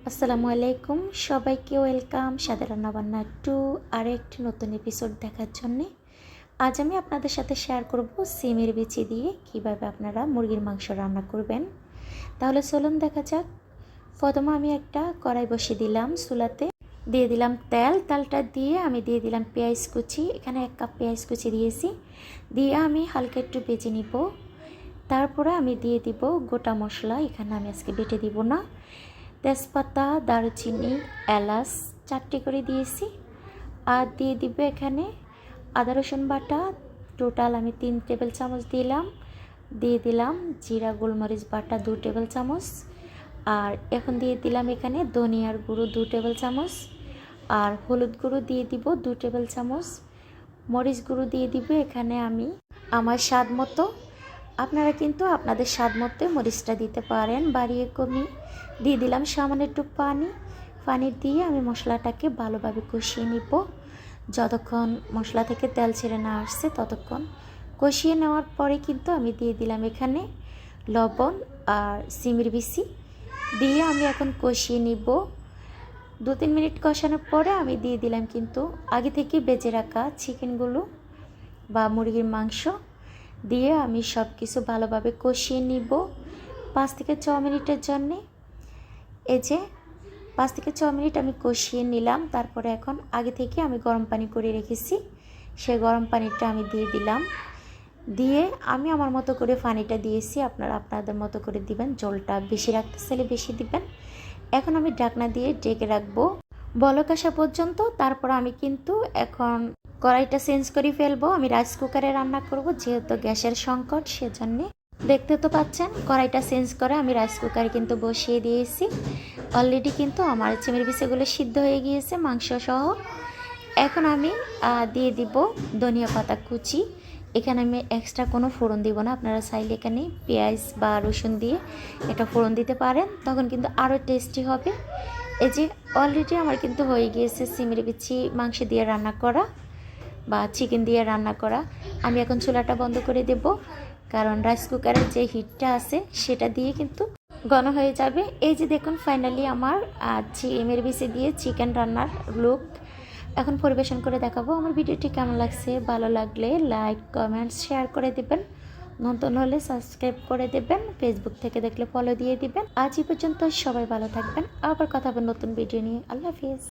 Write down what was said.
আসসালামু আলাইকুম সবাইকে ওয়েলকাম স্বাদের রান্নাবান্না টু আরেকটি নতুন এপিসোড দেখার জন্যে। আজ আমি আপনাদের সাথে শেয়ার করব সিমের বিচি দিয়ে কিভাবে আপনারা মুরগির মাংস রান্না করবেন। তাহলে চলুন দেখা যাক। প্রথমে আমি একটা কড়াই বসিয়ে দিলাম, চুলাতে দিয়ে দিলাম তেল। তেলটা দিয়ে আমি দিয়ে দিলাম পেঁয়াজ কুচি, এখানে 1 কাপ পেঁয়াজ কুচি দিয়েছি, দিয়ে আমি হালকা একটু বেজে নিব। তারপরে আমি দিয়ে দিব গোটা মশলা, এখানে আমি আজকে বেটে দিব না। তেজপাতা, দারুচিনি, এলাচ 4টি করে দিয়েছি। আর দিয়ে দিব এখানে আদা রসুন বাটা, টোটাল আমি 3 টেবিল চামচ দিলাম। দিয়ে দিলাম জিরা গোলমরিচ বাটা 2 টেবিল চামচ। আর এখন দিয়ে দিলাম এখানে ধনিয়ার গুঁড়ো 2 টেবিল চামচ। আর হলুদ গুঁড়ো দিয়ে দিব 2 টেবিল চামচ। মরিচ গুঁড়ো দিয়ে দিব এখানে আমি আমার স্বাদ মতো। আপনারা কিন্তু আপনাদের স্বাদ মতো মরিচটা দিতে পারেন, বাড়িয়ে কমিয়ে। দিয়ে দিলাম সামান্য একটু পানি দিয়ে আমি মশলাটাকে ভালোভাবে কষিয়ে নিব। যতক্ষণ মশলা থেকে তেল ছেড়ে না আসছে ততক্ষণ কষিয়ে নেওয়ার পরে কিন্তু আমি দিয়ে দিলাম এখানে লবণ আর সিমের বিচি দিয়ে আমি এখন কষিয়ে নিব। 2-3 মিনিট কষানোর পরে আমি দিয়ে দিলাম কিন্তু আগে থেকে বেজে রাখা চিকেনগুলো বা মুরগির মাংস দিয়ে আমি সব কিছু ভালোভাবে কষিয়ে নিব 5 থেকে 6 মিনিটের জন্যে। এই যে 5 থেকে 6 মিনিট আমি কষিয়ে নিলাম। তারপরে এখন আগে থেকে আমি গরম পানি করে রেখেছি, সেই গরম পানিটা আমি দিয়ে দিলাম। দিয়ে আমি আমার মতো করে পানিটা দিয়েছি, আপনারা আপনাদের মতো করে দিবেন। জলটা বেশি রাখতে চাইলে বেশি দিবেন। এখন আমি ঢাকনা দিয়ে ঢেকে রাখবো বলক আসা পর্যন্ত। তারপর আমি কিন্তু এখন কড়াইটা চেঞ্জ করে ফেলবো। আমি রাইস কুকারে রান্না করব, যেহেতু গ্যাসের সংকট, সেজন্যে দেখতে তো পাচ্ছেন কড়াইটা চেঞ্জ করে আমি রাইস কুকারে কিন্তু বসিয়ে দিয়েছি। অলরেডি কিন্তু আমার চিমের বিচিগুলো সিদ্ধ হয়ে গিয়েছে মাংস সহ। এখন আমি দিয়ে দিব ধনিয়া পাতা কুচি। এখানে আমি এক্সট্রা কোনো ফোড়ন দিব না, আপনারা চাইলে এখানে পেঁয়াজ বা রসুন দিয়ে এটা ফোড়ন দিতে পারেন, তখন কিন্তু আরও টেস্টি হবে। এই যে অলরেডি আমার কিন্তু হয়ে গিয়েছে চিমের বিচি মাংস দিয়ে রান্না করা বা চিকেন দিয়ে রান্না করা। আমি এখন চুলাটা বন্ধ করে দেব, কারণ রাইস কুকারের যে হিটটা আছে সেটা দিয়ে কিন্তু ঘন হয়ে যাবে। এই যে দেখুন ফাইনালি আমার চিমের বিচি দিয়ে চিকেন রান্নার লুক। এখন পরিবেশন করে দেখাবো। আমার ভিডিওটি কেমন লাগছে, ভালো লাগলে লাইক কমেন্টস শেয়ার করে দেবেন, নতুন হলে সাবস্ক্রাইব করে দেবেন, ফেসবুক থেকে দেখলে ফলো দিয়ে দিবেন। আজ এই পর্যন্ত, সবাই ভালো থাকবেন। আবার কথা হবে নতুন ভিডিও নিয়ে। আল্লাহ হাফিজ।